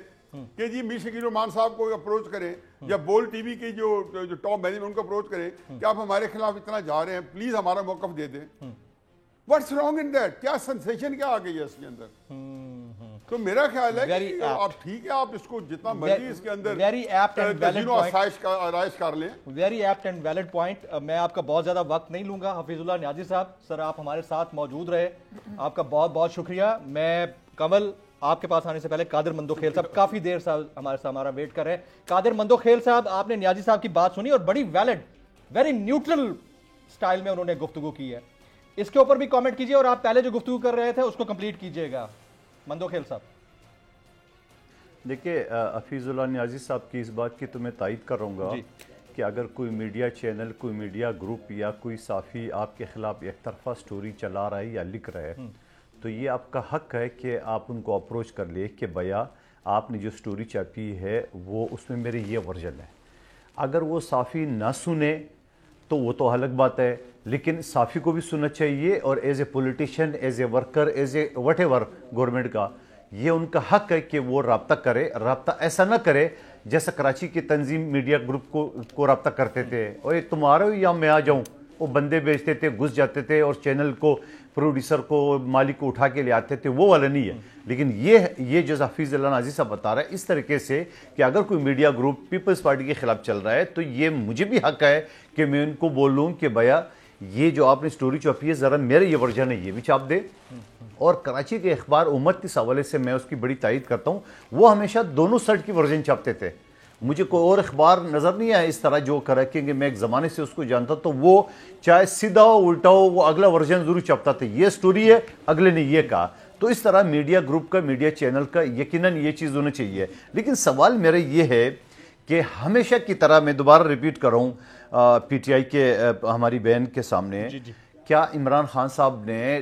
کہ جی میر شکیل الرحمان صاحب کو اپروچ کریں, یا بول ٹی وی کی جو ٹاپ مینجمنٹ ان کو اپروچ کریں کہ آپ ہمارے خلاف اتنا جا رہے ہیں, پلیز ہمارا موقف دے دیں. What's wrong in that? کیا سنسیشن کیا آ گئی ہے اس کے اندر؟ تو میرا خیال ہے کہ آپ ٹھیک ہے, آپ اس کو جتنا مرضی اس کے اندر آرائش کر لیں. Very apt and valid point. میں آپ کا بہت زیادہ وقت نہیں لوں گا. حفیظ اللہ نیازی صاحب, سر آپ ہمارے ساتھ موجود رہے, آپ کا بہت بہت شکریہ. میں کمل آپ کے پاس آنے سے پہلے قادر مندوخیل صاحب کافی دیر سے ہمارا ویٹ کر رہے ہیں. قادر مندوخیل صاحب, آپ نے نیازی صاحب کی بات سنی اور بڑی ویلڈ, ویری نیوٹرل سٹائل میں انہوں نے گفتگو کی ہے. اس کے اوپر بھی کامنٹ کیجئے, اور آپ پہلے جو گفتگو کر رہے تھے اس کو کمپلیٹ کیجئے گا. مندوخیل صاحب. دیکھیں, حفیظ اللہ نیازی صاحب کی اس بات کی تو میں تائید کر رہوں گا کہ اگر کوئی میڈیا چینل, کوئی میڈیا گروپ یا کوئی صحافی آپ کے خلاف ایک طرفہ سٹوری چلا رہا ہے یا لکھ رہا ہے, تو یہ آپ کا حق ہے کہ آپ ان کو اپروچ کر لیں کہ بھیا آپ نے جو سٹوری چھاپی ہے وہ اس میں میرے یہ ورژن ہے. اگر وہ صحافی نہ سنے تو وہ تو الگ بات ہے, لیکن صحافی کو بھی سننا چاہیے, اور as a politician, as a worker, as a what ever government کا یہ ان کا حق ہے کہ وہ رابطہ کرے. رابطہ ایسا نہ کرے جیسا کراچی کی تنظیم میڈیا گروپ کو رابطہ کرتے تھے, اور یہ تمہارا یا میں آ جاؤں, وہ بندے بیچتے تھے, گھس جاتے تھے, اور چینل کو, پروڈیوسر کو, مالک کو اٹھا کے لے آتے تھے, وہ والا نہیں ہے. لیکن یہ جو حفیظ اللہ نیازی صاحب بتا رہا ہے اس طریقے سے کہ اگر کوئی میڈیا گروپ پیپلز پارٹی کے خلاف چل رہا ہے, تو یہ مجھے بھی حق ہے کہ میں ان کو بولوں کہ بھیا یہ جو آپ نے سٹوری چھاپی ہے ذرا میرے یہ ورژن ہے, یہ بھی چھاپ دے. اور کراچی کے اخبار امت اس حوالے سے میں اس کی بڑی تائید کرتا ہوں, وہ ہمیشہ دونوں سائڈ کی ورژن چھاپتے تھے. مجھے کوئی اور اخبار نظر نہیں آیا اس طرح جو کرا, کیونکہ میں ایک زمانے سے اس کو جانتا, تو وہ چاہے سیدھا ہو الٹا ہو, وہ اگلا ورژن ضرور چھاپتا تھا, یہ سٹوری ہے, اگلے نے یہ کہا. تو اس طرح میڈیا گروپ کا, میڈیا چینل کا یقیناً یہ چیز ہونا چاہیے. لیکن سوال میرا یہ ہے کہ ہمیشہ کی طرح میں دوبارہ ریپیٹ کر رہا ہوں پی ٹی آئی کے ہماری بہن کے سامنے, کیا عمران خان صاحب نے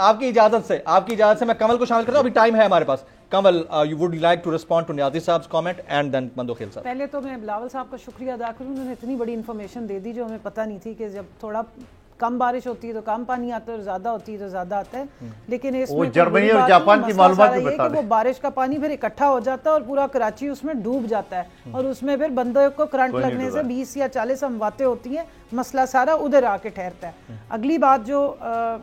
آپ کی اجازت سے میں کنول کو شامل کرتا ہوں. ابھی ٹائم ہے ہمارے پاس. کنول, you would like to respond to نیازی صاحب comment and then مندوخیل صاحب. پہلے تو میں بلاول صاحب کا شکریہ ادا کروں, انہوں نے اتنی بڑی انفارمیشن دے دی جو ہمیں پتہ نہیں تھی کہ جب تھوڑا کم بارش ہوتی ہے تو کم پانی آتا ہے اور زیادہ ہوتی ہے تو زیادہ آتا ہے. لیکن اس میں جرمنی اور جاپان کی معلومات بھی بتا دیں کہ وہ بارش کا پانی پھر اکٹھا ہو جاتا ہے اور پورا کراچی اس میں ڈوب جاتا ہے اور اس میں پھر بندوں کو کرنٹ لگنے سے 20 یا 40 امواتیں ہوتی ہیں. مسئلہ سارا ادھر آ کے ٹھہرتا ہے. اگلی بات جو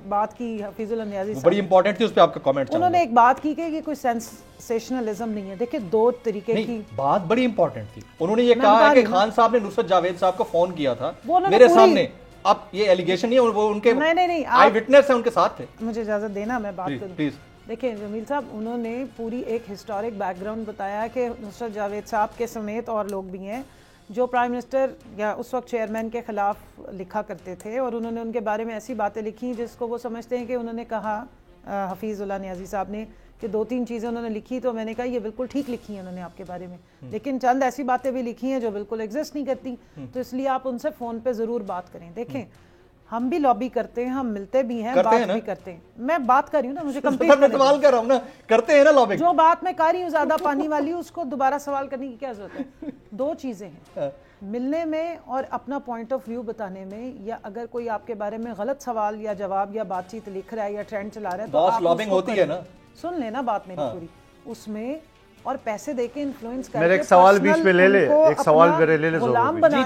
بات کی حفیظ اللہ نیازی صاحب, بڑی امپورٹنٹ تھی, اس پہ آپ کا کامنٹ. انہوں نے ایک بات کی کہ یہ کوئی سینسیشنلزم نہیں ہے. دیکھیں دو طریقے کی بات بڑی امپورٹنٹ تھی. انہوں نے یہ کہا ہے کہ خان صاحب نے نصرت جاوید صاحب کو فون کیا تھا میرے سامنے. اب یہ ایلیگیشن نہیں ہے, وہ ان کے آئی وٹنس ہیں, ان کے ساتھ تھے. مجھے اجازت دینا میں بات کروں پلیز. دیکھیں جمیل صاحب, انہوں نے پوری ایک ہسٹورک بیک گراؤنڈ بتایا کہ نصرت جاوید صاحب کے سمیت اور لوگ بھی ہیں جو پرائم منسٹر یا اس وقت چیئرمین کے خلاف لکھا کرتے تھے, اور انہوں نے ان کے بارے میں ایسی باتیں لکھی جس کو وہ سمجھتے ہیں کہ انہوں نے کہا حفیظ اللہ نیازی صاحب نے کہ 2-3 چیزیں انہوں نے لکھی تو میں نے کہا یہ بالکل ٹھیک لکھی ہیں انہوں نے آپ کے بارے میں, لیکن چند ایسی باتیں بھی لکھی ہیں جو بالکل ایگزسٹ نہیں کرتی. تو اس لیے آپ ان سے فون پہ ضرور بات کریں. دیکھیں ہم بھی لابی کرتے ہیں, ہم ملتے بھی ہیں, بات بھی کرتے ہیں. میں بات کر رہی ہوں نا, مجھے کمپلیٹ سوال کر رہا ہوں نا, کرتے ہیں نا لابی. جو بات میں کر رہی ہوں زیادہ پانی والی, اس کو دوبارہ سوال کرنے کی کیا ضرورت ہے؟ 2 چیزیں ہیں, ملنے میں اور اپنا پوائنٹ آف ویو بتانے میں, یا اگر کوئی آپ کے بارے میں غلط سوال یا جواب یا بات چیت لکھ رہا ہے یا ٹرینڈ چلا رہا ہے تو آپ لابنگ ہوتی ہے نا. سن لینا بات میری پوری. اس میں اور پیسے دے کے انفلوئنس کر کے میرے ایک سوال بیچ میں لے لے, ایک سوال میرے لے لے.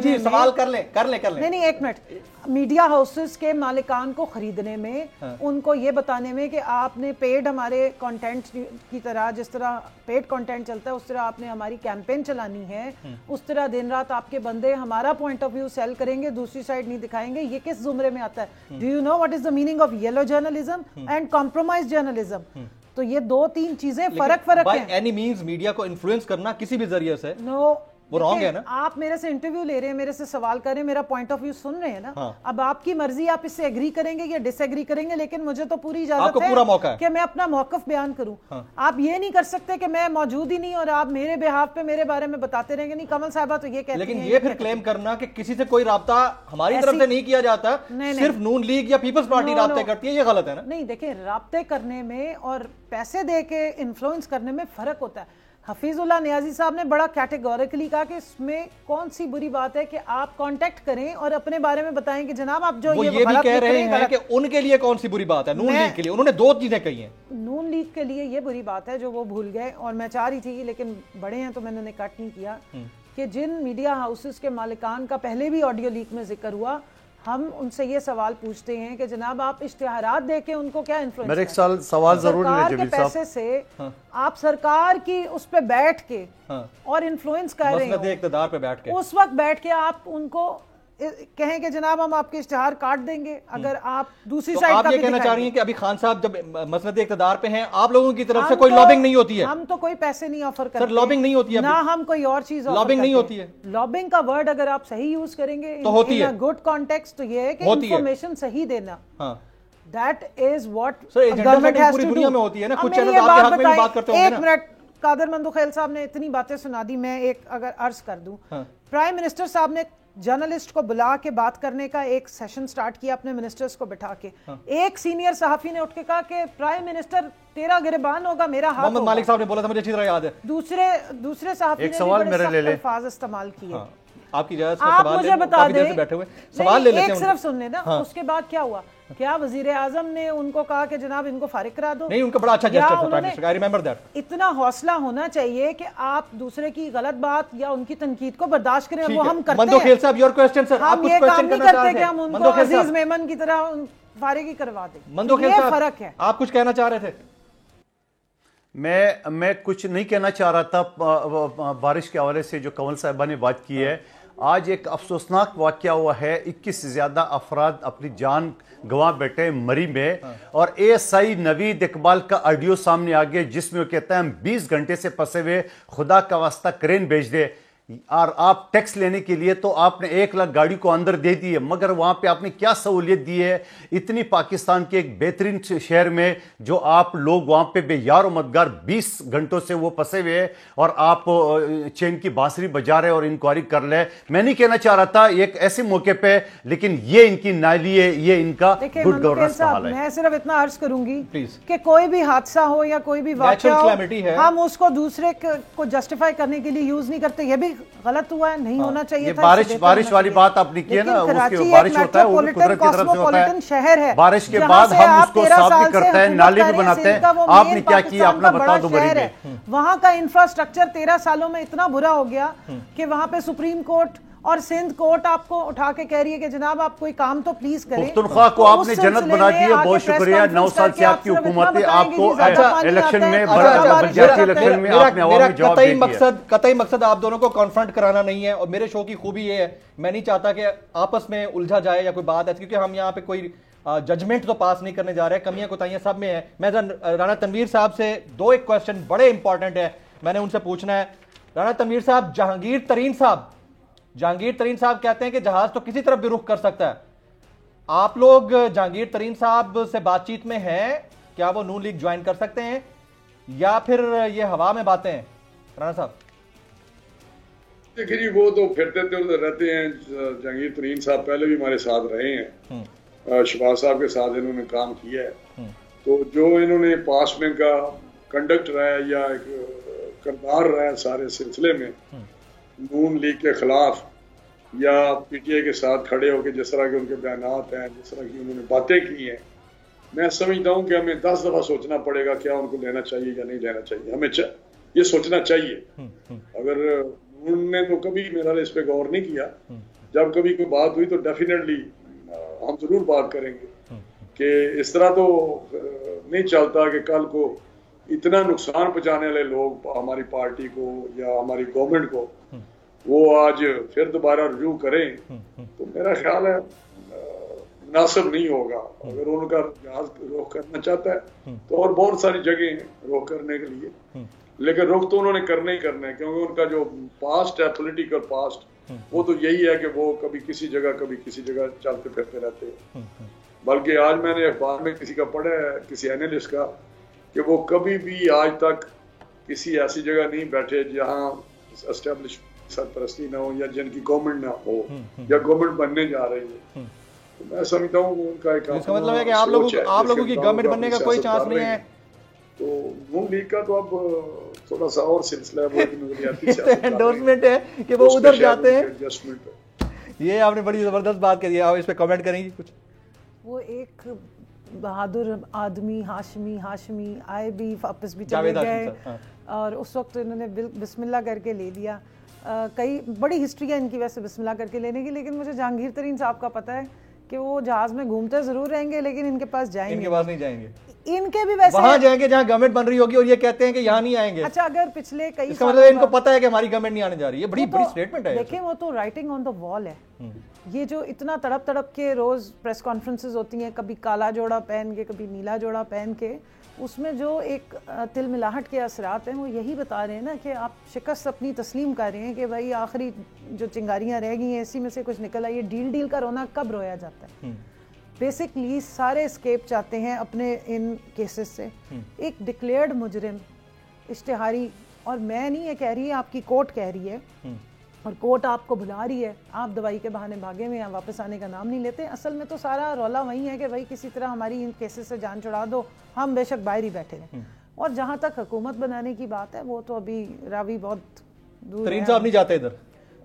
جی سوال کر لیں. نہیں ایک منٹ. میڈیا ہاؤسز کے مالکان کو خریدنے میں, ان کو یہ بتانے میں کہ آپ نے پیڈ ہمارے کانٹینٹ کی طرح, جس طرح پیڈ کانٹینٹ چلتا ہے اس طرح آپ نے ہماری کیمپین چلانی ہے, اس طرح دن رات آپ کے بندے ہمارا پوائنٹ آف ویو سیل کریں گے, دوسری سائڈ نہیں دکھائیں گے. یہ کس زمرے میں آتا ہے؟ Do you know what is the meaning of yellow journalism and compromise journalism? تو یہ 2-3 چیزیں فرق ہیں. بائی اینی مینز میڈیا کو انفلوئنس کرنا کسی بھی ذریعے سے وہ رانگ ہے نا. آپ میرے سے انٹرویو لے رہے ہیں, میرے سے سوال کر رہے ہیں, میرا پوائنٹ آف ویو سن رہے ہیں نا. اب آپ کی مرضی, آپ اس سے ایگری کریں گے یا ڈس ایگری کریں گے, لیکن مجھے تو پوری اجازت ہے کہ میں اپنا موقف بیان کروں. آپ یہ نہیں کر سکتے کہ میں موجود ہی نہیں اور آپ میرے بہاف پہ میرے بارے میں بتاتے رہیں گے. نہیں کمل صاحبہ تو یہ کہتی ہیں, لیکن یہ پھر کلیم کرنا کہ کسی سے کوئی رابطہ ہماری طرف سے نہیں کیا جاتا, صرف نون لیگ یا پیپلز پارٹی رابطے کرتی ہے, یہ غلط ہے نا. نہیں دیکھیں, رابطے کرنے میں اور پیسے دے کے انفلوئنس کرنے میں فرق ہوتا ہے. حفیظ اللہ نیازی صاحب نے بڑا کیٹیگوریکلی کہا کہ اس میں کون سی بری بات ہے کہ آپ کانٹیکٹ کریں اور اپنے بارے میں بتائیں کہ جناب آپ جو یہ بھی کہہ رہے ہیں کہ ان کے لیے کون سی بری بات ہے. نون لیگ کے لیے انہوں نے 2 چیزیں کہی ہیں. نون لیگ کے لیے یہ بری بات ہے جو وہ بھول گئے, اور میں چاہ رہی تھی لیکن بڑے ہیں تو میں نے کٹ نہیں کیا, کہ جن میڈیا ہاؤسز کے مالکان کا پہلے بھی آڈیو لیک میں ذکر ہوا, ہم ان سے یہ سوال پوچھتے ہیں کہ جناب آپ اشتہارات دے کے ان کو کیا انفلوئنس میرے ایک سوال ضرور لے جمیل صاحب. پیسے سے آپ سرکار کی اس پہ بیٹھ کے اور انفلوئنس کر رہے ہیں, اقتدار پہ بیٹھ کے اس وقت بیٹھ کے آپ ان کو کہیں کہ جناب ہم آپ کے اشتہار کاٹ دیں گے اگر آپ دوسری سائڈ کا بھی. آپ یہ کہنا چاہ رہی ہیں کہ ابھی خان صاحب جب مسند اقتدار پہ ہیں, آپ لوگوں کی طرف سے کوئی لابنگ نہیں ہوتی ہے؟ ہم تو کوئی پیسے نہیں آفر کرتے. سر لابنگ نہیں ہوتی ہے نہ ہم کوئی اور چیز لابنگ نہیں ہوتی ہے. لابنگ کا ورڈ اگر آپ صحیح یوز کریں گے تو ہوتی ہے گڈ کانٹیکسٹ, تو یہ ہے کہ انفارمیشن صحیح دینا. دیٹ از واٹ گورنمنٹ پوری دنیا میں ہوتی ہے نا. کچھ چینل آپ کے حق میں بھی بات کرتے ہوں گے نا. ایک منٹ, قادر مندوخیل صاحب نے اتنی باتیں سنا دی, میں ایک اگر عرض کر دوں. پرائم منسٹر صاحب نے جرنلسٹ کو بلا کے بات کرنے کا ایک سیشن سٹارٹ کیا اپنے منسٹرز کو بٹھا کے. ایک سینئر صحافی نے اٹھ کے کہا کہ پرائم منسٹر تیرا گریبان ہوگا, میرا ہاتھ ہوگا. محمد مالک صاحب نے بولا تھا, مجھے اچھی طرح یاد ہے. دوسرے صحافی نے بڑے سخت الفاظ استعمال کیے. آپ کی اجازت سے آپ سوال مجھے بتا دیں, بیٹھے ہوئے سوال لے لیتے ہیں. ایک صرف سن لینا. اس کے بعد کیا ہوا, کیا وزیر اعظم نے ان کو کہا کہ جناب ان کو فارغ کرا دو؟ نہیں, ان کا بڑا اچھا جسٹر تھا prime minister, I remember that. اتنا حوصلہ ہونا چاہیے کہ آپ دوسرے کی غلط بات یا ان کی تنقید کو برداشت کریں, وہ ہم کرتے ہیں. مندوخیل صاحب یور کوسچن سر, آپ کچھ کوسچن کرنا چاہ رہے تھے؟ ہم ان کو عزیز میمن کی طرح فارغ ہی کروا دیں. مندوخیل صاحب فرق ہے. آپ کچھ کہنا چاہ رہے تھے؟ میں کچھ نہیں کہنا چاہ رہا تھا. بارش کے حوالے سے جو کنول صاحبہ نے بات کی ہے, آج ایک افسوسناک واقعہ ہوا ہے. 21 سے زیادہ افراد اپنی جان گنوا بیٹھے مری میں, اور ASI نوید اقبال کا آڈیو سامنے آ گیا جس میں وہ کہتا ہے ہم 20 گھنٹے سے پھنسے ہوئے, خدا کا واسطہ کرین بھیج دے. اور آپ ٹیکس لینے کے لیے تو آپ نے 1 لاکھ گاڑی کو اندر دے دی ہے، مگر وہاں پہ آپ نے کیا سہولیت دی ہے؟ اتنی پاکستان کے ایک بہترین شہر میں جو آپ لوگ وہاں پہ بے یار و مددگار 20 گھنٹوں سے وہ پسے ہوئے ہیں اور آپ چین کی بانسری بجا رہے اور انکوائری کر لے. میں نہیں کہنا چاہ رہا تھا ایک ایسے موقع پہ، لیکن یہ ان کی نائلی ہے، یہ ان کا گڈ گورننس کا حال ہے. میں صرف اتنا عرض کروں گی کہ کوئی بھی حادثہ ہو یا کوئی بھی واقعہ ہو، ہم اس کو دوسرے کو جسٹیفائی کرنے کے لیے یوز نہیں کرتے. یہ بھی غلط ہوا ہے، نہیں ہونا چاہیے تھا. بارش والی بات آپ نے کی ہے نا، اس کے بارش ہوتا ہے، وہ قدرت کی طرف سے ہوتا ہے. بارش کے بعد ہم اس کو صاف بھی کرتے ہیں، نالے بھی بناتے ہیں. آپ نے کیا کیا اپنا بتا دو بری میں. وہاں کا انفراسٹرکچر 13 سالوں میں اتنا برا ہو گیا کہ وہاں پہ سپریم کورٹ اور سندھ کورٹ آپ کو اٹھا کے کہہ رہی ہے کہ جناب آپ کوئی کام تو پلیز کریں. پختونخوا کو آپ نے جنت بنا دی ہے، بہت شکریہ. 9 سال سے آپ کی حکومت ہے، آپ کو الیکشن میں بلجاتی الیکشن میں آپ نے عوام میں جواب دے دیا. قطعی مقصد آپ دونوں کو کانفرنٹ کرانا نہیں ہے، اور میرے شو کی خوبی یہ ہے میں نہیں چاہتا کہ آپس میں الجھا جائے یا کوئی بات ہے، کیونکہ ہم یہاں پہ کوئی ججمنٹ تو پاس نہیں کرنے جا رہے. کمیاں کوتاہیاں سب میں ہیں. میں رانا تنویر صاحب سے 2 کوسچن بڑے امپورٹنٹ ہیں میں نے ان سے پوچھنا ہے. رانا تنویر صاحب، جہانگیر ترین صاحب کہتے ہیں کہ جہاز تو کسی طرف بھی رخ کر سکتا ہے. آپ لوگ جہانگیر ترین صاحب سے بات چیت میں ہیں؟ کیا وہ نون لیگ جوائن کر سکتے ہیں یا پھر یہ ہوا میں باتیں ہیں؟ رانا صاحب دیکھیں جی، وہ تو پھرتے رہتے ہیں. جہانگیر ترین صاحب پہلے بھی ہمارے ساتھ رہے ہیں، شہباز صاحب کے ساتھ انہوں نے کام کیا ہے. تو جو انہوں نے پاس میں کا کنڈکٹ رہا ہے یا ایک کردار رہا ہے سارے سلسلے میں نون لیگ کے خلاف یا پی ٹی آئی کے ساتھ کھڑے ہو کے جس طرح کے ان کے بیانات ہیں، جس طرح کی انہوں نے باتیں کی ہیں، میں سمجھتا ہوں کہ ہمیں 10 دفعہ سوچنا پڑے گا کیا ان کو لینا چاہیے یا نہیں لینا چاہیے. ہمیں یہ سوچنا چاہیے. اگر انہوں نے تو کبھی میرا اس پہ غور نہیں کیا. جب کبھی کوئی بات ہوئی تو ڈیفینیٹلی ہم ضرور بات کریں گے کہ اس طرح تو نہیں چلتا کہ کل کو اتنا نقصان پہنچانے والے لوگ ہماری پارٹی کو یا ہماری گورنمنٹ کو وہ آج پھر دوبارہ رجوع کریں. تو میرا خیال ہے مناسب نہیں ہوگا. اگر ان کا جہاز رخ کرنا چاہتا ہے تو اور بہت ساری جگہیں ہیں رخ کرنے کے لیے، لیکن رخ تو انہوں نے کرنا ہی کرنا ہے، کیونکہ ان کا جو پاسٹ ہے، پولیٹیکل پاسٹ، وہ تو یہی ہے کہ وہ کبھی کسی جگہ چلتے پھرتے رہتے ہیں. بلکہ آج میں نے اخبار میں کسی کا پڑھا ہے، کسی اینالسٹ کا، کہ وہ کبھی بھی آج تک کسی ایسی جگہ نہیں بیٹھے جہاں اسٹیبلش سرپرستی نہ ہو یا جن کی گورنمنٹ نہ ہو یا گورنمنٹ بننے جا رہی ہے. میں سمجھتا ہوں کہ ان کا ایک اس کا مطلب ہے کہ آپ لوگوں کی گورنمنٹ بننے کا کوئی چانس نہیں ہے. تو نون لیگ کا تو اب تھوڑا سا اور سلسلہ ہے، وہ انڈورسمنٹ ہے کہ وہ ادھر جاتے ہیں. یہ آپ نے بڑی زبردست بات کہی ہے، آپ اس پہ کمنٹ کریں گی کچھ؟ وہ ایک بہادر آدمی ہاشمی آئے بھی واپس بھی چلے گئے، اور اس وقت انہوں نے بسم اللہ کر کے لے لیا. کئی بڑی ہسٹری ہے ان کی ویسے بسم اللہ کر کے لینے کی، لیکن مجھے جہانگیر ترین صاحب کا پتہ ہے کہ وہ جہاز میں گھومتے ضرور رہیں گے لیکن ان کے پاس جائیں گے، ان کے پاس نہیں جائیں گے. ان کے بھی ویسے وہاں جائیں گے جہاں گورنمنٹ بن رہی ہوگی اور یہ کہتے ہیں کہ یہاں نہیں آئیں گے. اچھا، اگر پچھلے کئی اس کا مطلب ان کو پتہ ہے کہ ہماری گورنمنٹ نہیں آنے جا رہی ہے. بڑی سٹیٹمنٹ ہے. دیکھیں وہ تو رائٹنگ آن دا وال ہے. یہ جو اتنا تڑپ کے روز پریس کانفرنسز ہوتی ہیں، کبھی کالا جوڑا پہن کے کبھی نیلا جوڑا پہن کے، اس میں جو ایک تل ملاہٹ کے اثرات ہیں وہ یہی بتا رہے ہیں نا کہ آپ شکست اپنی تسلیم کر رہے ہیں کہ بھائی آخری جو چنگاریاں رہ گئی ہیں اسی میں سے کچھ نکل آئی ہے. ڈیل کا رونا کب رویا جاتا ہے؟ بیسکلی سارے اسکیپ چاہتے ہیں اپنے ان کیسز سے. ایک ڈکلیئرڈ مجرم اشتہاری، اور میں نہیں یہ کہہ رہی ہے، آپ کی کورٹ کہہ رہی ہے اور کورٹ آپ کو بلا رہی ہے، آپ دوائی کے بہانے بھاگے ہوئے ہیں، واپس آنے کا نام نہیں لیتے. اصل میں تو سارا رولا وہی ہے کہ بھائی کسی طرح ہماری ان کیسز سے جان چھڑا دو، ہم بے شک باہر ہی بیٹھے ہیں. اور جہاں تک حکومت بنانے کی بات ہے وہ تو ابھی راوی بہت دور. ترین صاحب نہیں جاتے ادھر؟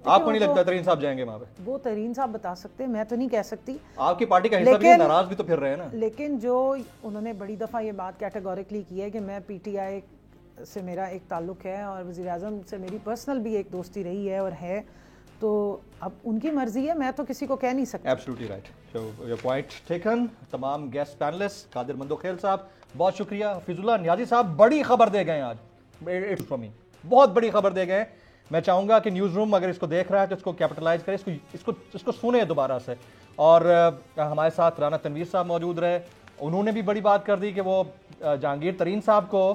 آپ کو نہیں لگتا ترین صاحب جائیں گے وہاں پہ؟ وہ ترین صاحب بتا سکتے ہیں، میں تو نہیں کہہ سکتی. آپ کی پارٹی کا حصہ بھی ہے، ناراض بھی تو پھر رہے ہیں نا. لیکن جو انہوں نے بڑی دفعہ یہ بات کیٹیگوریکلی کی ہے کہ میں پی ٹی آئی سے میرا ایک تعلق ہے اور وزیر اعظم سے میری پرسنل بھی ایک دوستی رہی ہے اور ہے، تو اب ان کی مرضی ہے، میں تو کسی کو کہہ نہیں سکتا. Absolutely right. So your point taken. تمام گیسٹ پینلسٹ، قادر مندوخیل صاحب بہت شکریہ. حفیظ اللہ نیازی صاحب بڑی خبر دے گئے آج، بہت بڑی خبر دے گئے. میں چاہوں گا کہ نیوز روم اگر اس کو دیکھ رہا ہے تو اس کو کیپٹلائز کرے، اس کو سنے دوبارہ سے. اور ہمارے ساتھ رانا تنویر صاحب موجود رہے، انہوں نے بھی بڑی بات کر دی کہ وہ جہانگیر ترین صاحب کو